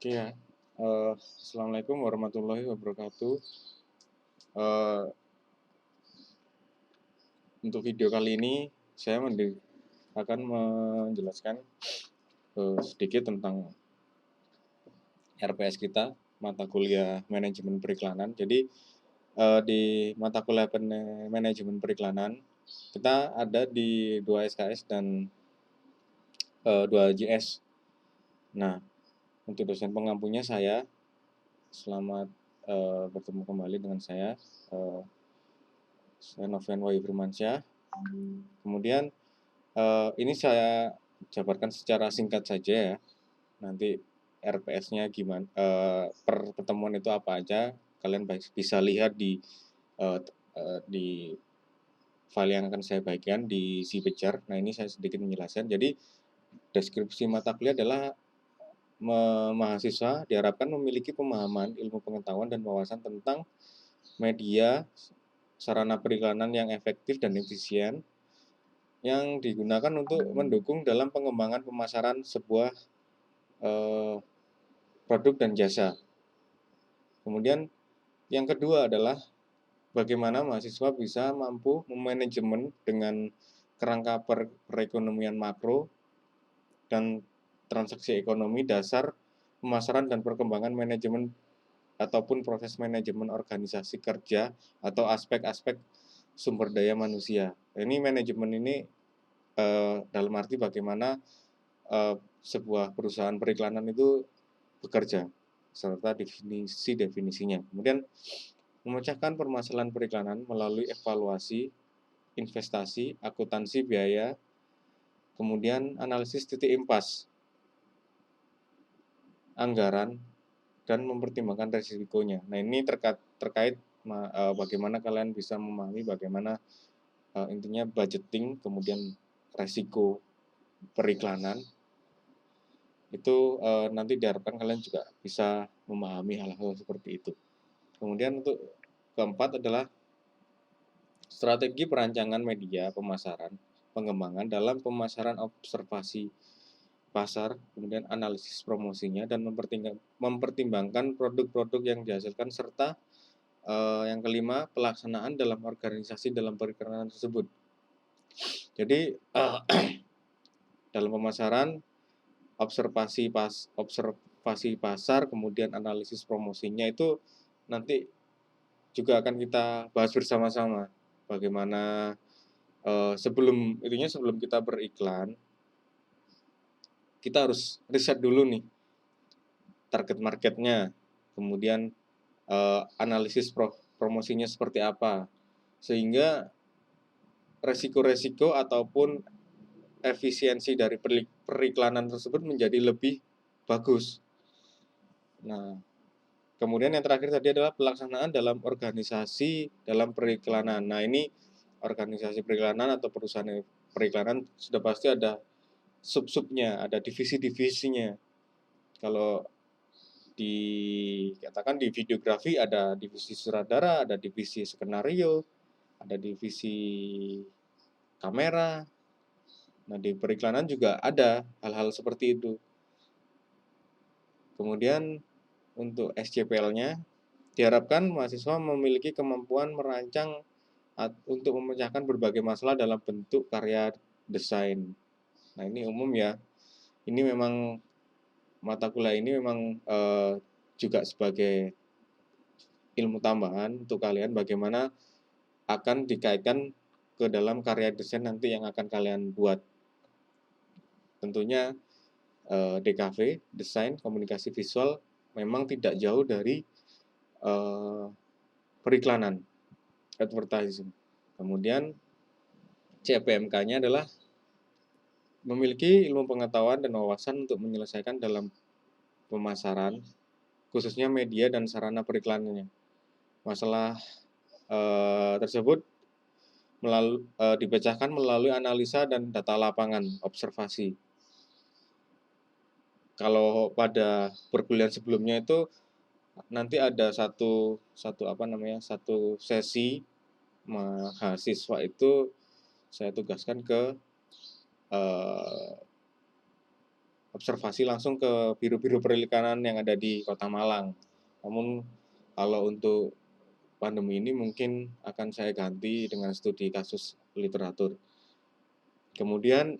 Oke ya, assalamualaikum warahmatullahi wabarakatuh. Eh, untuk video kali ini saya akan menjelaskan sedikit tentang RPS kita, mata kuliah manajemen periklanan. Jadi di mata kuliah manajemen periklanan kita ada di 2 SKS dan 2 JS. Nah, untuk dosen pengampunya saya, selamat bertemu kembali dengan saya. Saya Novian Wahyu Firmansyah. Kemudian ini saya jabarkan secara singkat saja ya. Nanti RPS-nya gimana, per pertemuan itu apa aja, kalian bisa lihat di file yang akan saya bagikan di si Bejar. Nah, ini saya sedikit menjelaskan. Jadi, deskripsi mata kuliah adalah mahasiswa diharapkan memiliki pemahaman, ilmu pengetahuan, dan wawasan tentang media, sarana periklanan yang efektif dan efisien, yang digunakan untuk mendukung dalam pengembangan pemasaran sebuah produk dan jasa. Kemudian yang kedua adalah bagaimana mahasiswa bisa mampu memanajemen dengan kerangka perekonomian makro dan transaksi ekonomi dasar pemasaran dan perkembangan manajemen ataupun proses manajemen organisasi kerja atau aspek-aspek sumber daya manusia. Ini manajemen ini dalam arti bagaimana sebuah perusahaan periklanan itu bekerja, serta definisi-definisinya. Kemudian memecahkan permasalahan periklanan melalui evaluasi, investasi, akuntansi biaya, kemudian analisis titik impas, anggaran, dan mempertimbangkan risikonya. Nah, ini terkait bagaimana kalian bisa memahami bagaimana intinya budgeting, kemudian resiko periklanan, itu nanti diharapkan kalian juga bisa memahami hal-hal seperti itu. Kemudian untuk keempat adalah strategi perancangan media pemasaran, pengembangan dalam pemasaran observasi pasar, kemudian analisis promosinya, dan mempertimbangkan produk-produk yang dihasilkan, serta yang kelima, pelaksanaan dalam organisasi dalam periklanan tersebut. Jadi dalam pemasaran, observasi pasar, kemudian analisis promosinya itu nanti juga akan kita bahas bersama-sama. Bagaimana sebelum kita beriklan, kita harus riset dulu nih target marketnya, kemudian analisis promosinya seperti apa, sehingga resiko-resiko ataupun efisiensi dari periklanan tersebut menjadi lebih bagus. Nah, kemudian yang terakhir tadi adalah pelaksanaan dalam organisasi dalam periklanan. Nah, ini organisasi periklanan atau perusahaan periklanan sudah pasti ada sub-subnya, ada divisi-divisinya. Kalau dikatakan di videografi ada divisi sutradara, ada divisi skenario, ada divisi kamera. Nah, di periklanan juga ada hal-hal seperti itu. Kemudian untuk SCPL-nya diharapkan mahasiswa memiliki kemampuan merancang untuk memecahkan berbagai masalah dalam bentuk karya desain. Nah, ini umum ya. Ini memang mata kuliah ini memang juga sebagai ilmu tambahan untuk kalian bagaimana akan dikaitkan ke dalam karya desain nanti yang akan kalian buat. Tentunya DKV, desain komunikasi visual, memang tidak jauh dari periklanan, advertising. Kemudian CPMK-nya adalah memiliki ilmu pengetahuan dan wawasan untuk menyelesaikan dalam pemasaran, khususnya media dan sarana periklanannya. Masalah tersebut dipecahkan melalui analisa dan data lapangan, observasi. Kalau pada perkuliahan sebelumnya itu nanti ada satu sesi mahasiswa itu saya tugaskan ke observasi langsung ke biro-biro perikanan yang ada di Kota Malang. Namun kalau untuk pandemi ini mungkin akan saya ganti dengan studi kasus literatur. Kemudian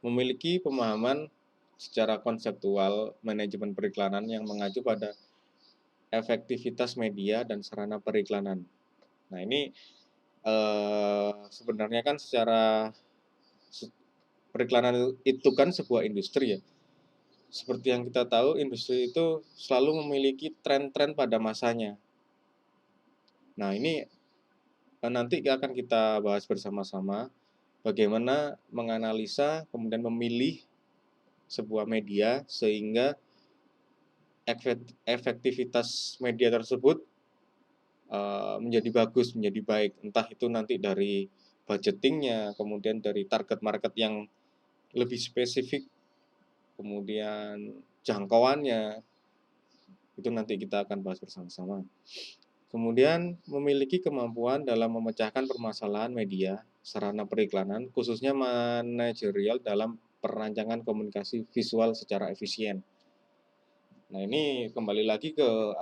memiliki pemahaman secara konseptual manajemen periklanan yang mengacu pada efektivitas media dan sarana periklanan. Nah ini sebenarnya kan secara periklanan itu kan sebuah industri ya. Seperti yang kita tahu, industri itu selalu memiliki tren-tren pada masanya. Nah ini nanti akan kita bahas bersama-sama bagaimana menganalisa kemudian memilih sebuah media sehingga efektivitas media tersebut menjadi bagus, menjadi baik. Entah itu nanti dari budgetingnya, kemudian dari target market yang lebih spesifik, kemudian jangkauannya, itu nanti kita akan bahas bersama-sama. Kemudian memiliki kemampuan dalam memecahkan permasalahan media, sarana periklanan, khususnya manajerial dalam perancangan komunikasi visual secara efisien. Nah ini kembali lagi ke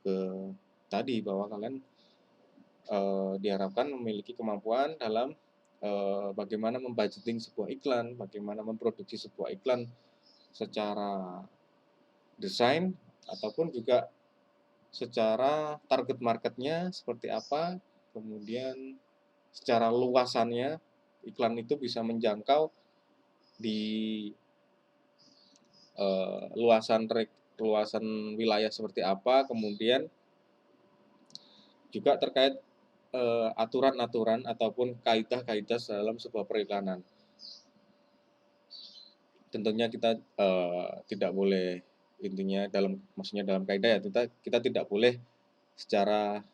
ke tadi bahwa kalian diharapkan memiliki kemampuan dalam bagaimana membudgeting sebuah iklan, bagaimana memproduksi sebuah iklan secara desain ataupun juga secara target marketnya seperti apa, kemudian secara luasannya iklan itu bisa menjangkau di luasan wilayah seperti apa, kemudian juga terkait aturan-aturan ataupun kaidah-kaidah dalam sebuah periklanan. Tentunya kita tidak boleh maksudnya dalam kaidah ya kita tidak boleh secara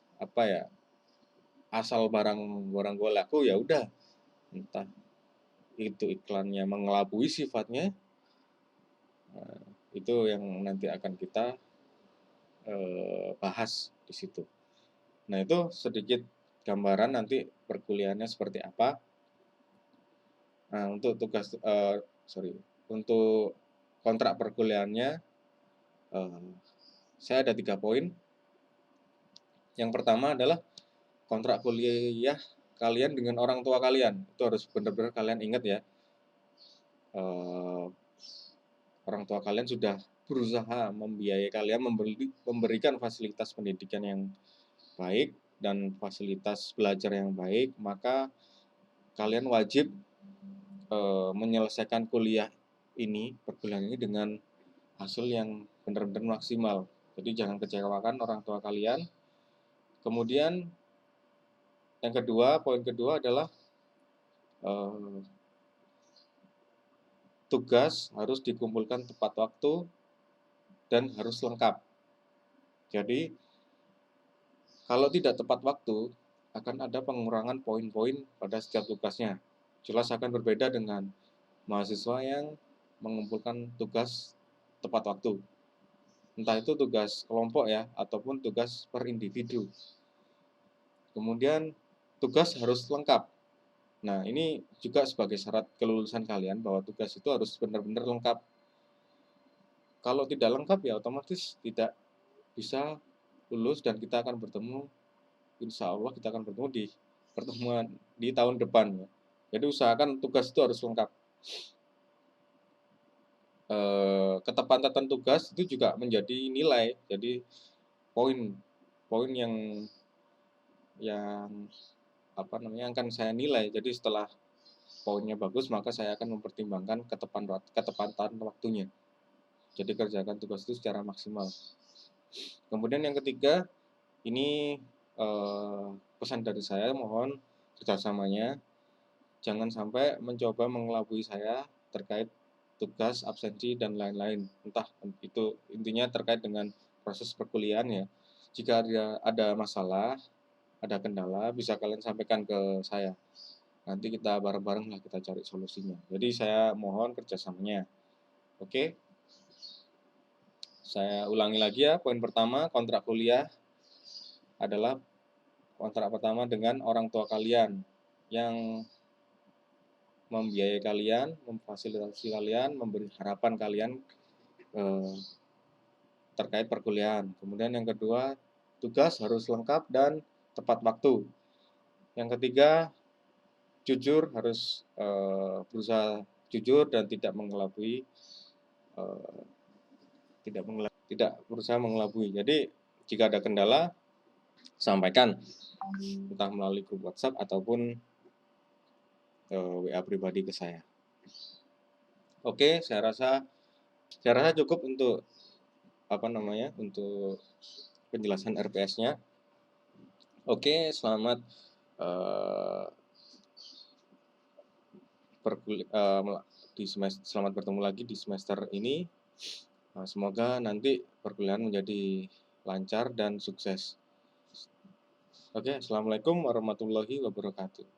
asal barang gue laku ya udah, entah itu iklannya mengelabui sifatnya, itu yang nanti akan kita bahas di situ. Nah itu sedikit gambaran nanti perkuliahannya seperti apa. Nah untuk untuk kontrak perkuliahannya saya ada 3 poin. Yang pertama adalah kontrak kuliah kalian dengan orang tua kalian. Itu harus benar-benar kalian ingat ya. Orang tua kalian sudah berusaha membiayai kalian, memberikan fasilitas pendidikan yang baik dan fasilitas belajar yang baik, maka kalian wajib menyelesaikan perkuliahan ini dengan hasil yang benar-benar maksimal. Jadi jangan kecewakan orang tua kalian. Kemudian poin kedua adalah tugas harus dikumpulkan tepat waktu dan harus lengkap. Jadi kalau tidak tepat waktu akan ada pengurangan poin-poin pada setiap tugasnya. Jelas akan berbeda dengan mahasiswa yang mengumpulkan tugas tepat waktu. Entah itu tugas kelompok ya ataupun tugas per individu. Kemudian tugas harus lengkap. Nah, ini juga sebagai syarat kelulusan kalian bahwa tugas itu harus benar-benar lengkap. Kalau tidak lengkap ya otomatis tidak bisa lulus dan kita akan bertemu, insya Allah kita akan bertemu di pertemuan di tahun depan. Ya. Jadi usahakan tugas itu harus lengkap. Ketepatan tugas itu juga menjadi nilai, jadi poin yang akan saya nilai. Jadi setelah poinnya bagus maka saya akan mempertimbangkan ketepatan waktunya. Jadi kerjakan tugas itu secara maksimal. Kemudian yang ketiga, ini pesan dari saya, mohon kerjasamanya. Jangan sampai mencoba mengelabui saya terkait tugas, absensi, dan lain-lain. Entah itu intinya terkait dengan proses perkuliahan ya. Jika ada masalah, ada kendala, bisa kalian sampaikan ke saya. Nanti kita bareng-bareng lah kita cari solusinya. Jadi saya mohon kerjasamanya. Oke? Saya ulangi lagi ya, poin pertama, kontrak kuliah adalah kontrak pertama dengan orang tua kalian yang membiayai kalian, memfasilitasi kalian, memberi harapan kalian terkait perkuliahan. Kemudian yang kedua, tugas harus lengkap dan tepat waktu. Yang ketiga, jujur, harus berusaha jujur dan tidak mengelabui, tidak berusaha mengelabui. Jadi jika ada kendala, sampaikan entah melalui grup WhatsApp ataupun WA pribadi ke saya. Oke, saya rasa cukup untuk untuk penjelasan RPS-nya. Oke, selamat selamat bertemu lagi di semester ini. Semoga nanti perkuliahan menjadi lancar dan sukses. Oke, assalamualaikum warahmatullahi wabarakatuh.